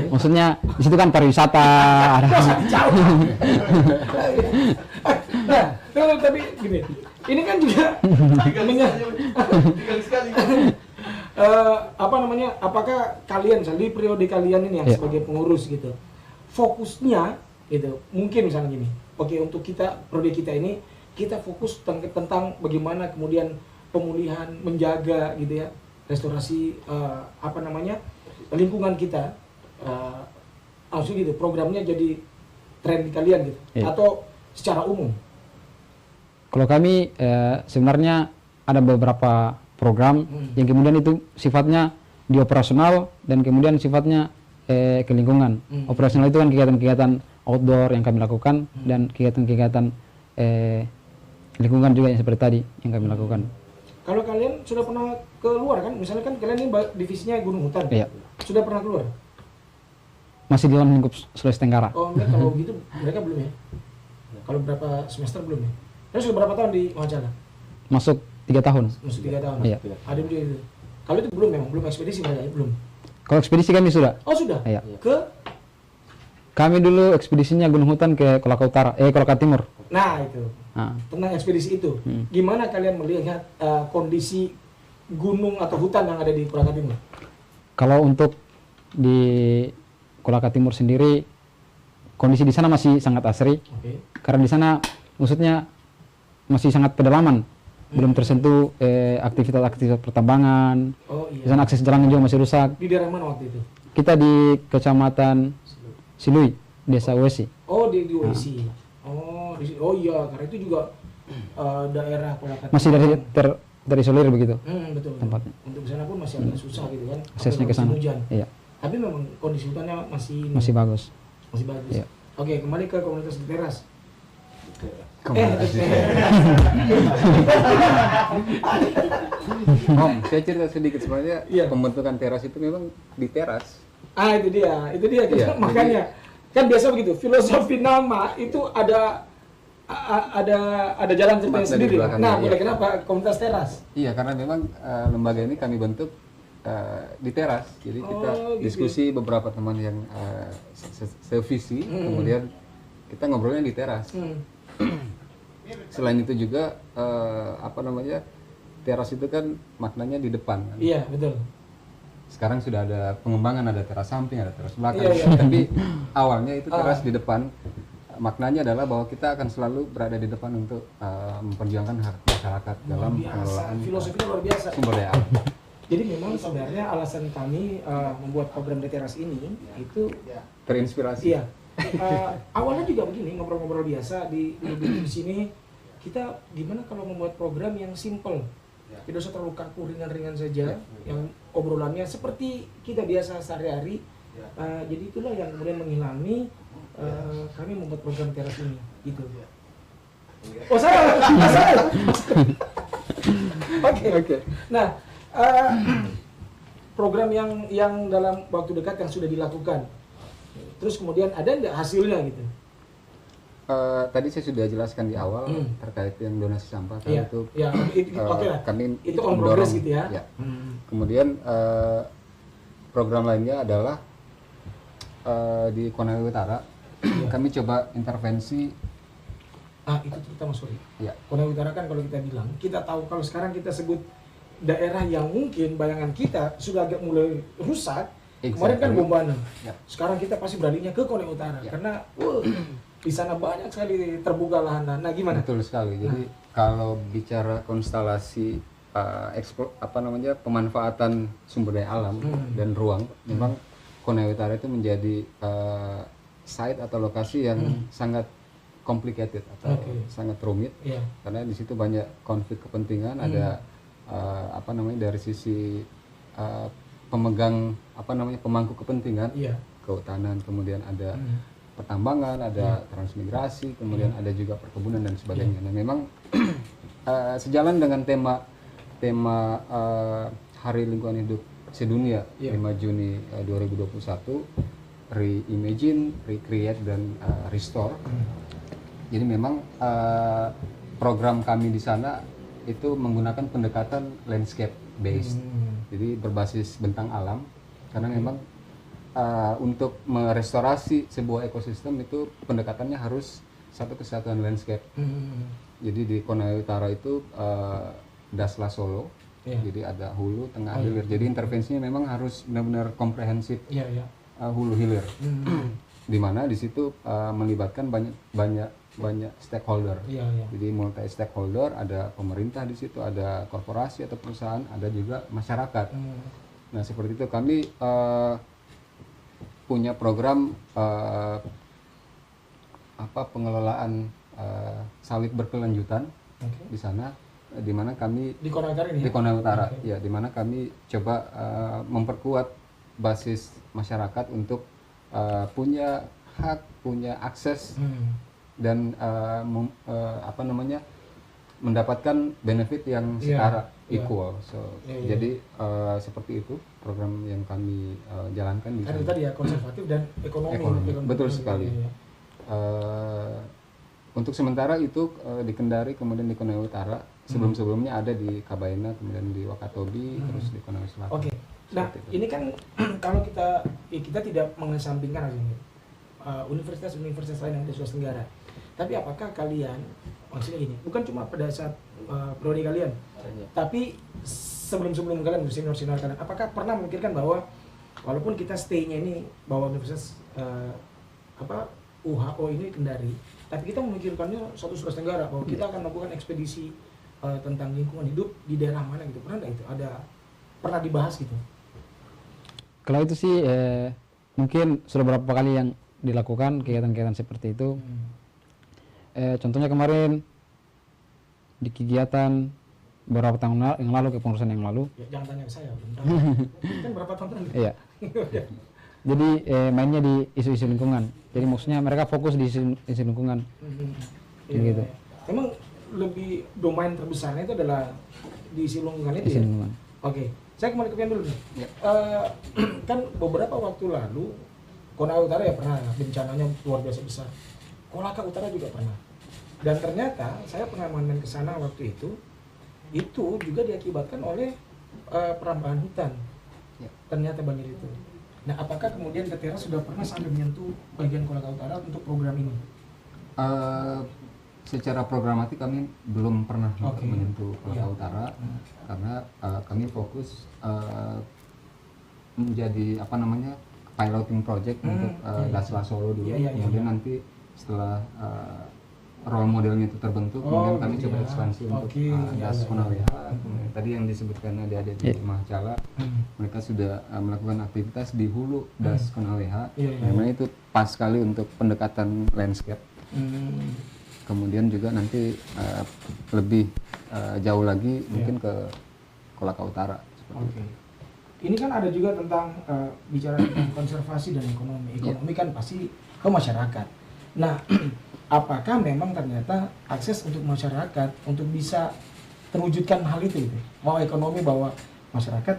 Maksudnya di situ kan pariwisata. ada. Nah, tapi gini, ini kan juga apa namanya? Apakah kalian misalnya di periode kalian ini yang Iya. sebagai pengurus gitu, fokusnya gitu, mungkin misalnya gini, oke untuk kita periode kita ini kita fokus tentang bagaimana kemudian pemulihan, menjaga gitu ya, restorasi apa namanya lingkungan kita, langsung gitu programnya jadi tren di kalian gitu, Iya. atau secara umum? Kalau kami sebenarnya ada beberapa program yang kemudian itu sifatnya di operasional dan kemudian sifatnya ke lingkungan. Operasional itu kan kegiatan-kegiatan outdoor yang kami lakukan dan kegiatan-kegiatan lingkungan juga yang seperti tadi yang kami lakukan. Kalau kalian sudah pernah keluar kan, misalnya kan kalian ini divisinya Gunung Hutan, Iya. sudah pernah keluar? Masih di dalam lingkup Sulawesi Tenggara. Oh enggak, kalau gitu mereka belum ya? Kalau berapa semester belum ya? Terus sudah berapa tahun di Wajana? Masuk 3 tahun. Masuk 3 tahun? Iya. Ada juga itu? Kalau itu belum memang, belum ekspedisi mereka ya? Belum? Kalau ekspedisi kami sudah. Oh sudah? Iya. Ke? Kami dulu ekspedisinya Gunung Hutan ke Kolaka Utara, Kolaka Timur. Nah itu, Nah, tentang ekspedisi itu, gimana kalian melihat kondisi gunung atau hutan yang ada di Kolaka Timur? kalau untuk di Kolaka Timur sendiri kondisi di sana masih sangat asri. Oke. Karena di sana maksudnya masih sangat pedalaman, belum tersentuh aktivitas pertambangan. Oh Di iya. sana akses jalan juga masih rusak. Di daerah mana waktu itu? Kita di Kecamatan Silui, Desa Wesi. Oh di WC. Oh iya, karena itu juga daerah Kolaka Timur. Masih terisolir begitu Betul. tempatnya. Untuk kesana pun masih agak susah gitu kan. Aksesnya ke apalagi sana. musim hujan. Iya, Tapi memang kondisi hutannya masih masih bagus. masih bagus. Iya. Oke, kembali ke komunitas di teras. Om, saya cerita sedikit sebenarnya Iya. pembentukan teras itu memang di teras. Itu dia Iya, makanya kan biasa begitu, filosofi nama itu ada jalan ceritanya Makna di sendiri. belakangnya, Nah, iya. boleh kenapa komunitas teras? Iya, karena memang lembaga ini kami bentuk di teras. Jadi kita gitu. diskusi beberapa teman yang sevisi, kemudian kita ngobrolnya di teras. Selain itu juga teras itu kan maknanya di depan. Kan? Iya, betul. Sekarang sudah ada pengembangan, ada teras samping, ada teras belakang. Iya, iya. Tapi awalnya itu teras di depan. Maknanya adalah bahwa kita akan selalu berada di depan untuk memperjuangkan hak masyarakat dalam Biasa, pengelolaan filosofinya luar biasa. sumber daya alam. Jadi memang sebenarnya alasan kami membuat program di teras ini itu Terinspirasi. iya. Awalnya juga begini, ngobrol-ngobrol biasa di sini, kita gimana kalau membuat program yang simple, tidak usah terlalu kaku, ringan-ringan saja, yang obrolannya seperti kita biasa sehari-hari. Jadi itulah yang kemudian mengilhami kami membuat program teras ini, gitu. Oh saya. Oke. Nah, program yang dalam waktu dekat yang sudah dilakukan, terus kemudian ada nggak hasilnya gitu? Tadi saya sudah jelaskan di awal terkait yang donasi sampah kan Iya, itu oke lah. kami Itu on progress gitu ya. Kemudian program lainnya adalah di Konawe Utara kami coba intervensi. Itu cerita Mas Suri. Ya. Konawe Utara kan kalau kita bilang, kita tahu kalau sekarang kita sebut daerah yang mungkin bayangan kita sudah agak mulai rusak. Kemarin kan Bombana. Ya. Sekarang kita pasti beralihnya ke Konawe Utara karena di sana banyak sekali terbuka lahan. Nah, gimana? Betul sekali. Jadi kalau bicara konstelasi pemanfaatan sumber daya alam dan ruang, memang Konawe Utara itu menjadi site atau lokasi yang sangat complicated atau sangat rumit, karena di situ banyak konflik kepentingan. Ada dari sisi pemegang pemangku kepentingan, kehutanan, kemudian ada pertambangan, ada transmigrasi, kemudian ada juga perkebunan dan sebagainya. Nah, memang sejalan dengan tema Hari Lingkungan Hidup Sedunia 5 Juni 2021, Reimagine, Recreate, dan Restore. Jadi memang program kami di sana itu menggunakan pendekatan landscape based, jadi berbasis bentang alam, karena memang untuk merestorasi sebuah ekosistem itu pendekatannya harus satu kesatuan landscape. Jadi di Konawe Utara itu Dasla Solo, jadi ada hulu, tengah, hilir. Jadi intervensinya memang harus benar-benar komprehensif, hulu hilir, di mana di situ melibatkan banyak stakeholder. Jadi multi stakeholder, ada pemerintah di situ, ada korporasi atau perusahaan, ada juga masyarakat. Nah, seperti itu kami punya program pengelolaan sawit berkelanjutan di sana, di mana kami di Konawe Utara ini. Di Konawe Utara, ya, di mana kami coba memperkuat basis masyarakat untuk punya hak, punya akses dan mendapatkan benefit yang setara, equal. Jadi seperti itu program yang kami jalankan di sana. Karena tadi ya konservatif dan ekonomi. Betul sekali. Untuk sementara itu di Kendari, kemudian di Konawe Utara. Sebelum-sebelumnya ada di Kabaina, kemudian di Wakatobi, terus di Konawe Selatan. Oke. Nah, ini kan kalau kita tidak mengesampingkan universitas-universitas lain yang di Sulawesi Tenggara. Tapi apakah kalian, maksudnya gini, bukan cuma pada saat prodi kalian, tapi sebelum kalian, senior kalian, apakah pernah memikirkan bahwa walaupun kita stay-nya ini bahwa universitas UHO ini Kendari, tapi kita memikirkannya suatu Sulawesi Tenggara, bahwa kita akan melakukan ekspedisi tentang lingkungan hidup di daerah mana gitu. Pernah nggak itu? Pernah dibahas gitu? Kalau itu sih mungkin sudah beberapa kali yang dilakukan kegiatan-kegiatan seperti itu. Contohnya kemarin di kegiatan beberapa tahun yang lalu, kepengurusan yang lalu. Ya, jangan tanya ke saya. Kan berapa tahun lalu? Iya. Jadi mainnya di isu-isu lingkungan. Jadi maksudnya mereka fokus di isu lingkungan. Gitu. Emang lebih domain terbesarnya itu adalah di isu lingkungan itu. Isu lingkungan. Oke. Saya kembali ke Pian dulu nih. Kan beberapa waktu lalu Konawe Utara ya pernah, bencananya luar biasa besar. Kolaka Utara juga pernah. Dan ternyata saya pernah main ke sana waktu itu juga diakibatkan oleh perambahan hutan. Ternyata banjir itu. Nah, apakah kemudian Ketera sudah pernah sampai menyentuh bagian Kolaka Utara untuk program ini? Secara programatik kami belum pernah menyentuh Kolaka Utara, karena kami fokus menjadi piloting project untuk Dasla Solo dulu. Kemudian nanti setelah role modelnya itu terbentuk, kemudian kami gitu coba ya. ekspansi untuk Oke, das iya. Konaleha. Tadi yang disebutkan adik-adik di Mahacala, mereka sudah melakukan aktivitas di hulu das Konaleha. Iya, iya. Memang itu pas sekali untuk pendekatan landscape. Kemudian juga nanti lebih jauh lagi mungkin ke Kolaka Utara. Seperti Oke. Ini kan ada juga tentang bicara tentang konservasi dan ekonomi. Ekonomi kan pasti ke masyarakat. Nah, apakah memang ternyata akses untuk masyarakat untuk bisa terwujudkan hal itu gitu? Bahwa ekonomi, bahwa masyarakat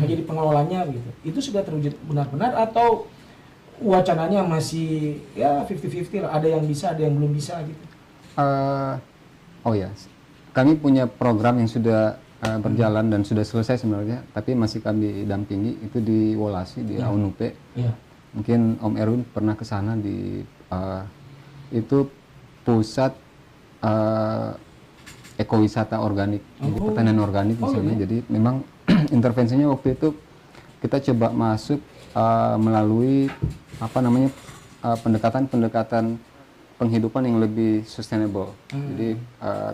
menjadi pengelolanya gitu. Itu sudah terwujud benar-benar atau wacananya masih ya 50-50 lah, ada yang bisa, ada yang belum bisa gitu. Oh ya, kami punya program yang sudah berjalan dan sudah selesai sebenarnya, tapi masih kami dampingi itu di Wolasi di Aunupe. Iya. Mungkin Om Erwin pernah ke sana di itu pusat ekowisata organik, jadi pertanian organik di sana. Jadi memang intervensinya waktu itu kita coba masuk melalui apa namanya pendekatan penghidupan yang lebih sustainable. Jadi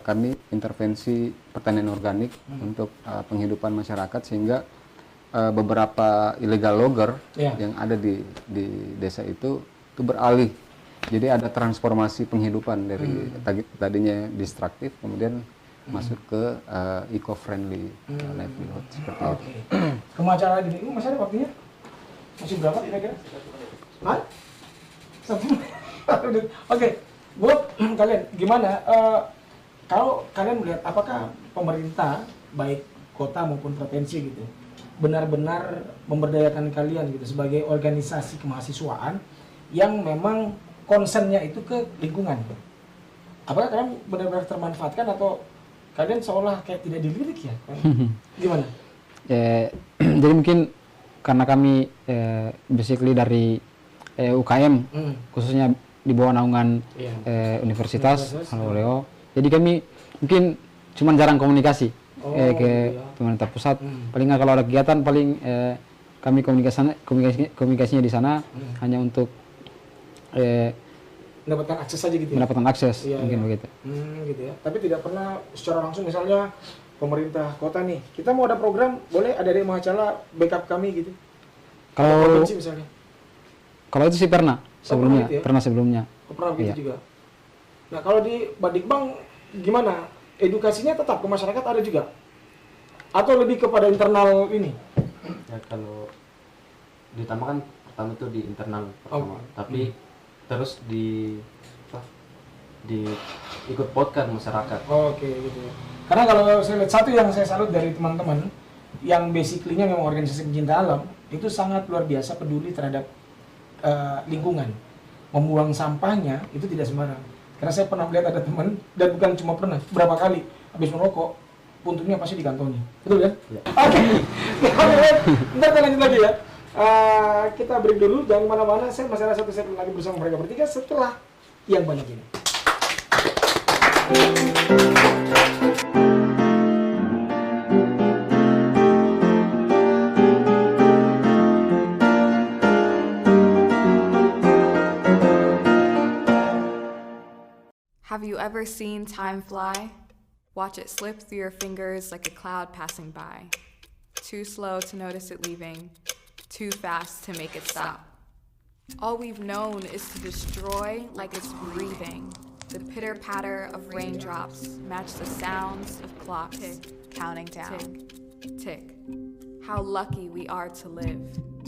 kami intervensi pertanian organik untuk penghidupan masyarakat sehingga beberapa illegal logger yang ada di desa itu beralih. Jadi ada transformasi penghidupan dari tadinya destruktif kemudian masuk ke eco-friendly livelihood seperti itu. Kemacara gini, masih ada waktunya? Masih berapa kira-kira? Hah? 1 menit. Oke, buat kalian gimana? Kalau kalian melihat apakah pemerintah baik kota maupun provinsi gitu benar-benar memberdayakan kalian gitu sebagai organisasi kemahasiswaan yang memang concernnya itu ke lingkungan? Apakah kalian benar-benar termanfaatkan atau kalian seolah kayak tidak dilirik ya? Gimana? Jadi mungkin karena kami basically dari UKM khususnya di bawah naungan Universitas Haloleo. Jadi kami mungkin cuman jarang komunikasi ke pemerintah pusat. Paling nggak kalau ada kegiatan paling kami komunikasinya di sana hanya untuk mendapatkan akses saja gitu ya? Mendapatkan akses mungkin begitu. Gitu ya. Tapi tidak pernah secara langsung misalnya pemerintah kota nih, kita mau ada program, boleh ada dari Mahacala backup kami gitu? Kalau provinsi misalnya? Kalau itu sih pernah sebelumnya, gitu ya? pernah sebelumnya. Pernah begitu juga. Nah kalau di Badikbang gimana? Edukasinya tetap ke masyarakat ada juga? Atau lebih kepada internal ini? Ya kalau ditambahkan pertama itu di internal pertama, tapi terus di ikut podcast masyarakat. Oke, gitu ya. Karena kalau saya lihat satu yang saya salut dari teman-teman yang basically-nya memang organisasi pencinta alam itu sangat luar biasa peduli terhadap lingkungan. Membuang sampahnya itu tidak sembarang. Karena saya pernah melihat ada teman dan bukan cuma pernah, berapa kali habis merokok puntuknya pasti dikantongi. Betul kan? Ya. Oke. Bentar kita lanjut lagi ya. Kita break dulu, jangan kemana-mana. Saya masih ada satu segmen lagi bersama mereka bertiga setelah yang banyak ini. Have you ever seen time fly? Watch it slip through your fingers like a cloud passing by. Too slow to notice it leaving, too fast to make it stop. All we've known is to destroy like it's breathing. The pitter-patter of raindrops match the sounds of clocks counting down. Tick, tick. How lucky we are to live.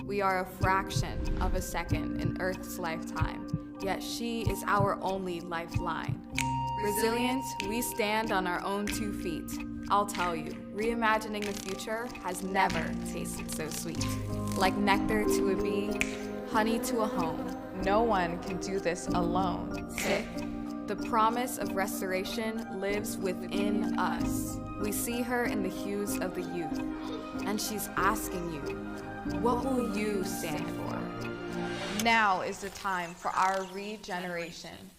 We are a fraction of a second in Earth's lifetime, yet she is our only lifeline. Resilient, we stand on our own 2 feet. I'll tell you, reimagining the future has never tasted so sweet. Like nectar to a bee, honey to a home. No one can do this alone. Tick. The promise of restoration lives within us. We see her in the hues of the youth, and she's asking you, what will you stand for? Now is the time for our regeneration.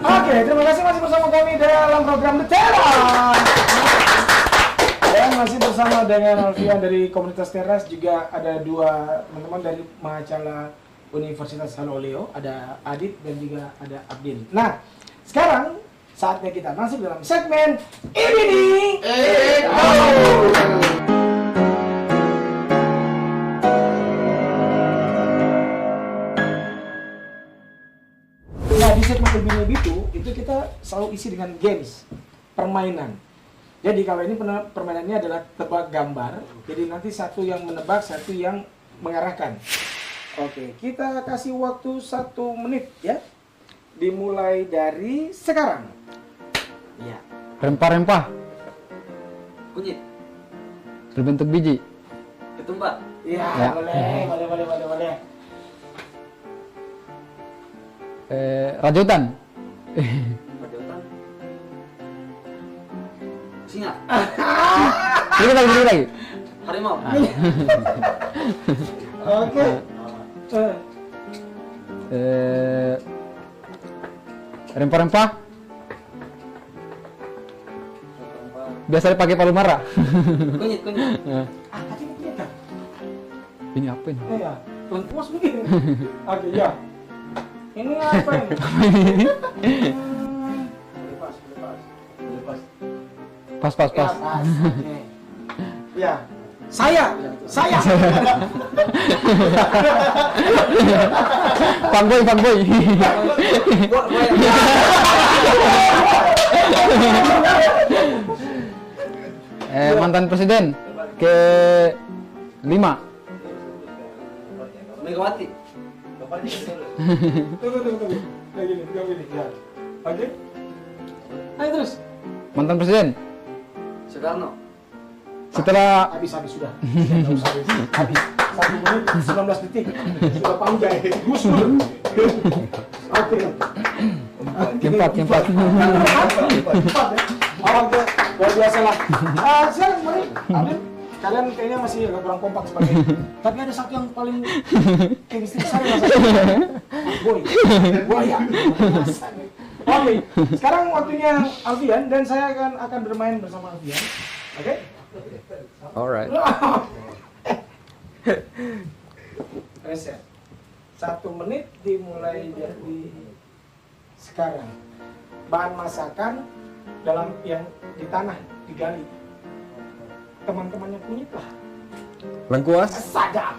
Oke, terima kasih masih bersama kami dalam program The Talent. bersama dengan Alfian dari komunitas teras, juga ada dua teman-teman dari Mahacala Universitas Haloleo, ada Adit dan juga ada Abdin. Nah, sekarang saatnya kita masuk dalam segmen ini nih. Nah, di segmen Ibini itu kita selalu isi dengan games, permainan. Jadi kalau ini permainannya adalah tebak gambar. Jadi nanti satu yang menebak, satu yang mengarahkan. Oke, kita kasih waktu 1 menit ya. Dimulai dari sekarang. Ya. Rempah-rempah Kunyit, berbentuk biji. ketumbar, Ya, Ya. boleh. Rajutan. rajutan, singa, Sedikit lagi. harimau, Oke. Rempah-rempah biasa dipakai palu mara. kunyit, Ah, tadi kita. Ini apa ini? Ya, lengkuas begini. Oke, ya. Ini apa ini? Lepas. Pas. Ya, pas. Oke. Ya. Saya. Fanboy. Mantan presiden ke-5. Megawati, Tunggu. Kayak gini. Ya. Oke. Ayo terus. Mantan presiden Soekarno, setelah Habis sudah. Habis. 1 menit 19 detik. Sudah panjang. Gus Dur. Oke. keempat. Empat ya. Oke, luar biasa lah. Silakan mari. Amin. Kalian kayaknya masih agak kurang kompak sebagai. Tapi ada satu yang paling chemistry saya rasanya. Buaya. Oke, sekarang waktunya Alfian dan saya akan bermain bersama Alfian. Oke? alright. Reset. 1 menit dimulai dari sekarang. Bahan masakan dalam yang di tanah digali. Teman-temannya kunyit lah. Lengkuas, Sadap.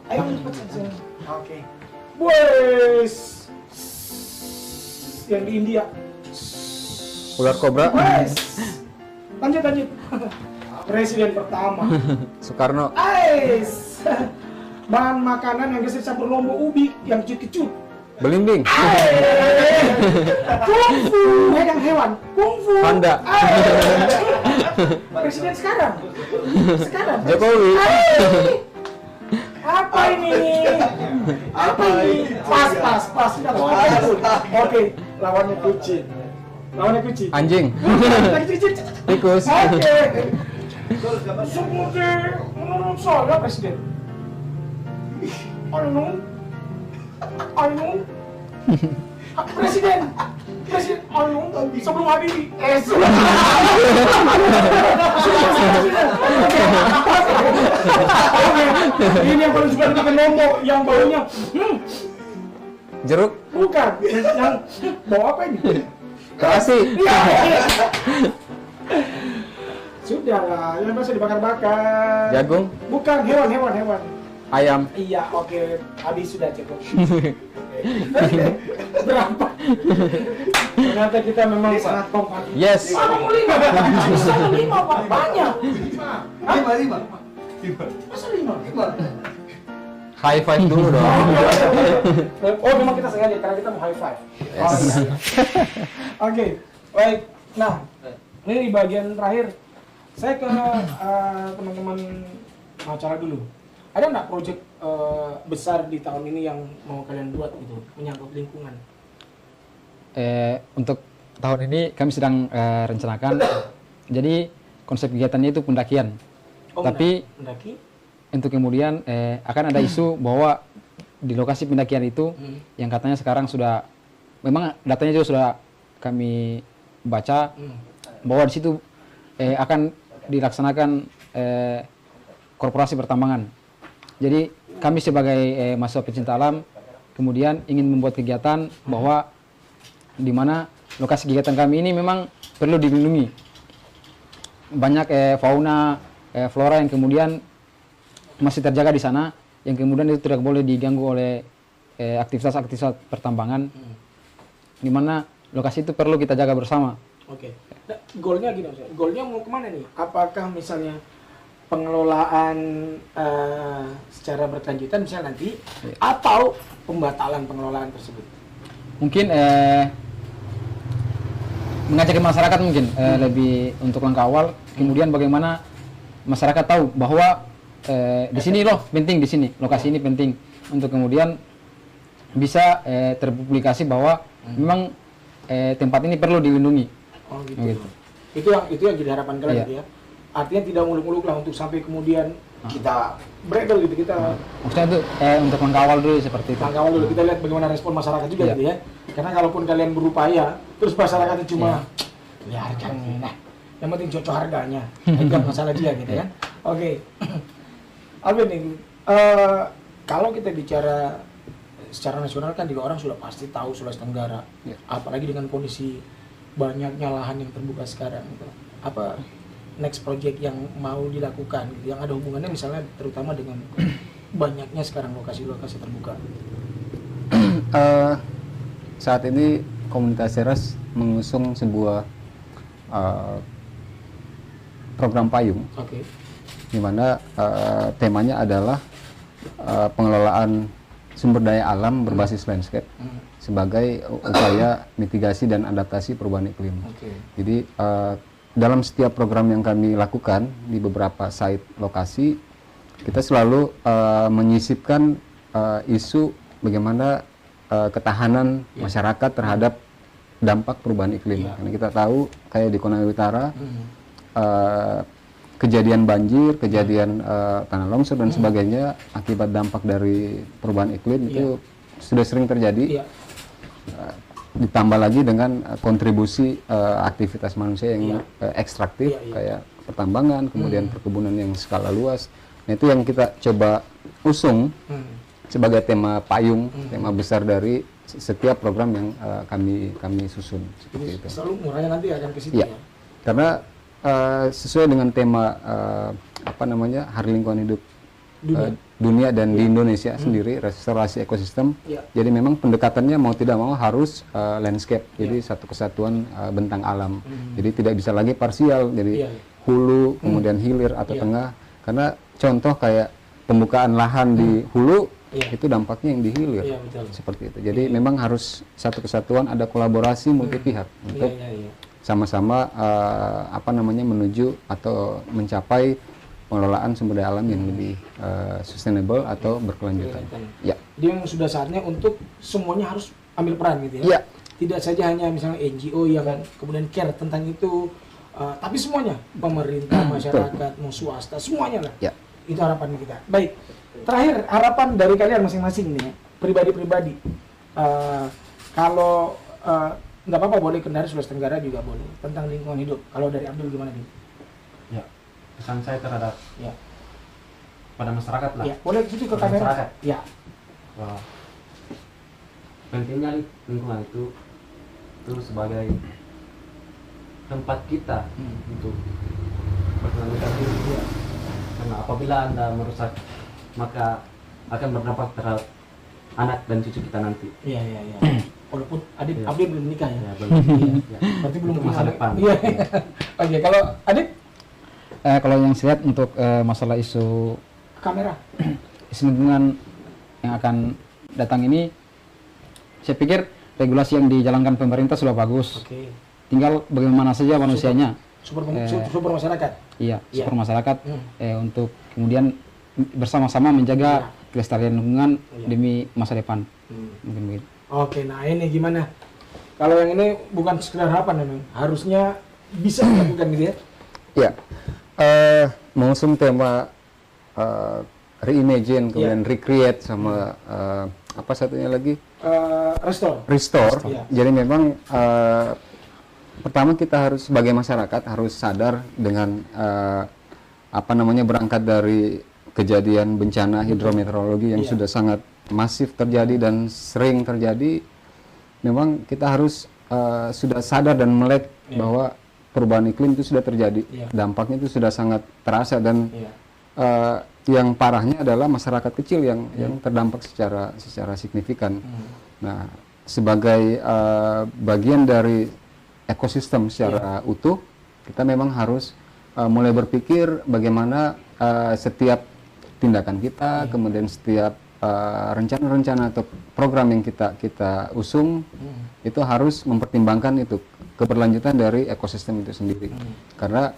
Ayo cepat saja. Oke. Wes. Yang di India. ular kobra, Wes. Lanjut. Presiden pertama. Soekarno, Ais. Bahan makanan yang biasa dicampur lombok ubi yang kecut-kecut. belimbing, Kungfu. Pegang hewan. Kungfu. panda, Presiden sekarang. Jokowi, Apa ini? Pas. Oke, lawannya kucing. anjing, Lagi kucing. tikus, Oke. Seperti menurut saya presiden. Anu. Presiden anu sebelum Habibie. Ini yang paling suka dimakan lombok yang baunya jeruk, bukan yang bau apa ini? terasi, Sudah lah, yang biasa dibakar-bakar. jagung, Bukan hewan. ayam, Iya, oke. Habis sudah cukup. Berapa? Ternyata kita memang sangat kompak. yes, 5, Pak. Banyak. 5. Masa 5? high five dulu dong. Oh, memang kita sengaja karena kita mau high five. Oke, baik. Nah, ini di bagian terakhir. Saya ke teman-teman acara dulu. Ada nggak proyek besar di tahun ini yang mau kalian buat gitu, menyangkut lingkungan? Untuk tahun ini kami sedang rencanakan. Jadi konsep kegiatannya itu pendakian. Tapi mendaki? untuk kemudian akan ada isu bahwa di lokasi pendakian itu yang katanya sekarang sudah, memang datanya juga sudah kami baca bahwa di situ akan dilaksanakan korporasi pertambangan. Jadi kami sebagai mahasiswa pecinta alam kemudian ingin membuat kegiatan bahwa di mana lokasi kegiatan kami ini memang perlu dilindungi. Banyak fauna, flora yang kemudian masih terjaga di sana, yang kemudian itu tidak boleh diganggu oleh aktivitas-aktivitas pertambangan, di mana lokasi itu perlu kita jaga bersama. Oke. Nah, goalnya gini maksudnya. Goalnya mau kemana nih? Apakah misalnya pengelolaan secara berkelanjutan misalnya nanti, atau pembatalan pengelolaan tersebut? Mungkin mengajak ke masyarakat mungkin lebih untuk langkah awal, kemudian bagaimana masyarakat tahu bahwa di sini loh penting, di sini lokasi ini penting, untuk kemudian bisa terpublikasi bahwa memang tempat ini perlu dilindungi. Oh gitu. Itu yang jadi harapan kalian gitu ya. Artinya tidak muluk-muluk lah untuk sampai kemudian kita bredel gitu, kita maksudnya itu untuk langkah awal dulu seperti itu. langkah awal dulu, kita lihat bagaimana respon masyarakat juga gitu ya. Karena kalaupun kalian berupaya terus masyarakatnya cuma biarkan, nah yang penting cocok harganya, itu masalah dia gitu kan. Oke. Alvin nih, kalau kita bicara secara nasional kan juga orang sudah pasti tahu Sulawesi Tenggara, apalagi dengan kondisi banyaknya lahan yang terbuka sekarang gitu. Apa next project yang mau dilakukan gitu, yang ada hubungannya misalnya terutama dengan banyaknya sekarang lokasi-lokasi terbuka? Saat ini komunitas Ceres mengusung sebuah program payung, di mana temanya adalah pengelolaan sumber daya alam berbasis landscape sebagai upaya mitigasi dan adaptasi perubahan iklim. Jadi dalam setiap program yang kami lakukan di beberapa site lokasi, kita selalu menyisipkan isu bagaimana ketahanan masyarakat terhadap dampak perubahan iklim. Karena kita tahu kayak di Konawe Utara, kejadian banjir, kejadian tanah longsor dan sebagainya akibat dampak dari perubahan iklim itu sudah sering terjadi. Ditambah lagi dengan kontribusi aktivitas manusia yang ekstraktif kayak pertambangan, kemudian perkebunan yang skala luas. Nah, itu yang kita coba usung sebagai tema payung, tema besar dari setiap program yang kami susun seperti itu. Selalu murahnya nanti akan ke situ ya. Karena sesuai dengan tema Hari Lingkungan Hidup dunia dan di Indonesia sendiri, restorasi ekosistem. Jadi memang pendekatannya mau tidak mau harus landscape, jadi satu kesatuan bentang alam. Jadi tidak bisa lagi parsial, jadi hulu kemudian hilir atau tengah. Karena contoh kayak pembukaan lahan di hulu itu dampaknya yang di hilir, seperti itu. Jadi memang harus satu kesatuan, ada kolaborasi multi pihak untuk sama-sama menuju atau mencapai pengelolaan sumber daya alam yang lebih sustainable atau berkelanjutan. Jadi yang sudah saatnya untuk semuanya harus ambil peran gitu ya. Tidak saja hanya misalnya NGO yang kemudian care tentang itu, tapi semuanya, pemerintah, masyarakat, mau swasta, semuanya lah. Itu harapan kita. Baik, terakhir harapan dari kalian masing-masing nih, pribadi-pribadi. Kalau nggak apa-apa, boleh Kendari, Sulawesi Tenggara juga boleh, tentang lingkungan hidup. Kalau dari Abdul gimana nih? Pesan saya terhadap pada masyarakat lah. Boleh gitu ke kamera. Masyarakat. Wah, pentingnya lingkungan itu sebagai tempat kita untuk berkelanjutan hidup. Karena apabila Anda merusak, maka akan berdampak terhadap anak dan cucu kita nanti. Walaupun Abdul belum nikah ya. Berarti belum masa depan. Oke, kalau Adik? Kalau yang saya lihat untuk masalah isu kamera, isu lingkungan yang akan datang ini, saya pikir regulasi yang dijalankan pemerintah sudah bagus. Tinggal bagaimana saja manusianya. Super masyarakat. Super masyarakat untuk kemudian bersama-sama menjaga kelestarian lingkungan demi masa depan. Mungkin begitu. Oke, nah ini gimana? Kalau yang ini bukan sekedar harapan memang, harusnya bisa dilakukan gitu ya? Mengusung tema reimagine, kemudian recreate sama apa satunya lagi? Restore. Jadi memang pertama kita harus sebagai masyarakat harus sadar dengan berangkat dari kejadian bencana hidrometeorologi yang sudah sangat masif terjadi dan sering terjadi, memang kita harus sudah sadar dan melek bahwa perubahan iklim itu sudah terjadi, dampaknya itu sudah sangat terasa dan yang parahnya adalah masyarakat kecil yang terdampak secara signifikan. Nah, sebagai bagian dari ekosistem secara utuh, kita memang harus mulai berpikir bagaimana setiap tindakan kita, kemudian setiap rencana-rencana atau program yang kita usung itu harus mempertimbangkan itu keberlanjutan dari ekosistem itu sendiri. Karena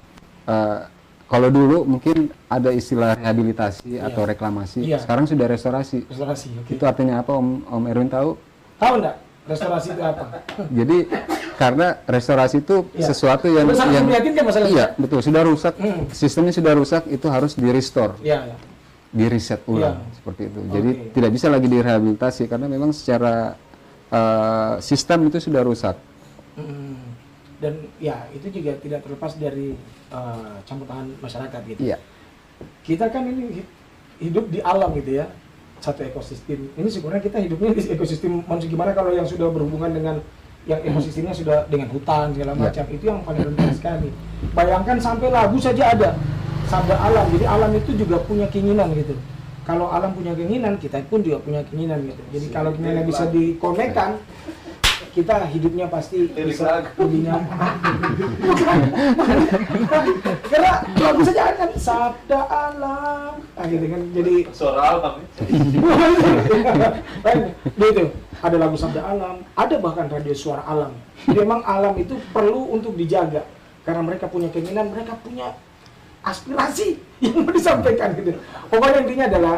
kalau dulu mungkin ada istilah rehabilitasi atau reklamasi, sekarang sudah restorasi. Restorasi, Itu artinya apa, Om Erwin tahu? Tahu enggak restorasi itu apa? Jadi karena restorasi itu sesuatu yang memprihatinkan masalah. Iya, betul, sudah rusak, sistemnya sudah rusak, itu harus di-restore. Di reset ulang seperti itu. Jadi tidak bisa lagi direhabilitasi karena memang secara sistem itu sudah rusak. Dan ya itu juga tidak terlepas dari campur tangan masyarakat gitu. Iya. Kita kan ini hidup di alam gitu ya, satu ekosistem. Ini sebenarnya kita hidupnya di ekosistem manusia. Gimana kalau yang sudah berhubungan dengan yang ekosistemnya sudah dengan hutan segala macam, itu yang paling rentan sekali. Bayangkan sampai lagu saja ada sabda alam. Jadi alam itu juga punya keinginan gitu. Kalau alam punya keinginan, kita pun juga punya keinginan gitu. Jadi kalau keinginan bisa dikonekkan, kita hidupnya pasti bisa lebih nyaman. Karena lagu saja kan sabda alam, gitu kan. Jadi suara alam. Itu ada lagu sabda alam, ada bahkan radio suara alam. Jadi memang alam itu perlu untuk dijaga karena mereka punya keinginan, mereka punya aspirasi yang mau disampaikan gitu. Pokoknya intinya adalah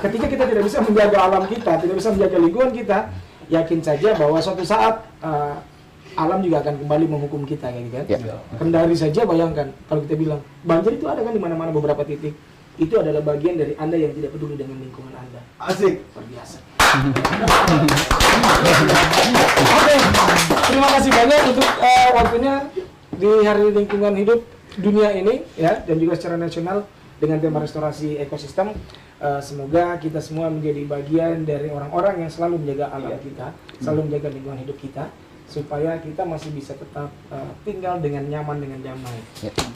ketika kita tidak bisa menjaga alam kita, tidak bisa menjaga lingkungan kita, yakin saja bahwa suatu saat alam juga akan kembali menghukum kita kayak gitu kan. Kendari saja bayangkan kalau kita bilang banjir itu ada kan di mana-mana beberapa titik. Itu adalah bagian dari Anda yang tidak peduli dengan lingkungan Anda. Asik. Luar biasa. Oke, terima kasih banyak untuk waktunya di Hari Lingkungan Hidup Dunia ini ya, dan juga secara nasional dengan tema restorasi ekosistem. Semoga kita semua menjadi bagian dari orang-orang yang selalu menjaga alam kita, selalu menjaga lingkungan hidup kita, supaya kita masih bisa tetap tinggal dengan nyaman, dengan damai.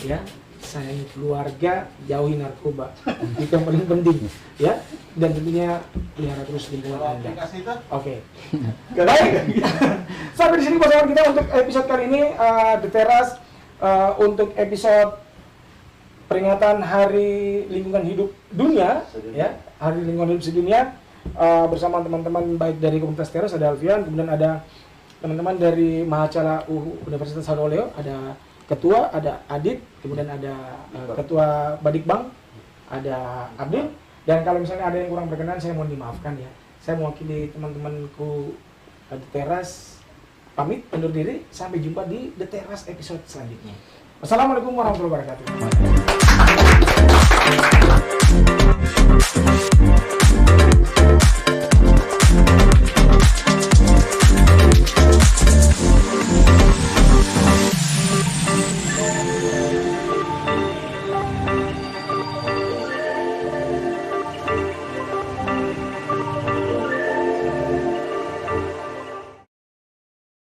Ya, sayangi keluarga, jauhi narkoba, itu yang paling penting. Ya, dan tentunya pelihara terus lingkungan Anda. Oke. Baik. Sampai di sini pasangan kita untuk episode kali ini, The Terrace. Untuk episode peringatan Hari Lingkungan Hidup Dunia, ya, Hari Lingkungan Hidup Sedunia, bersama teman-teman baik dari komunitas Terrace, ada Alfian, kemudian ada teman-teman dari Mahacala Universitas Haroleo, ada ketua, ada Adit, kemudian ada ketua Badikbang, ada Abdul, dan kalau misalnya ada yang kurang berkenan, saya mohon dimaafkan ya. Saya mewakili teman-temanku The Terrace pamit undur diri, sampai jumpa di The Terrace episode selanjutnya. Wassalamualaikum warahmatullahi wabarakatuh.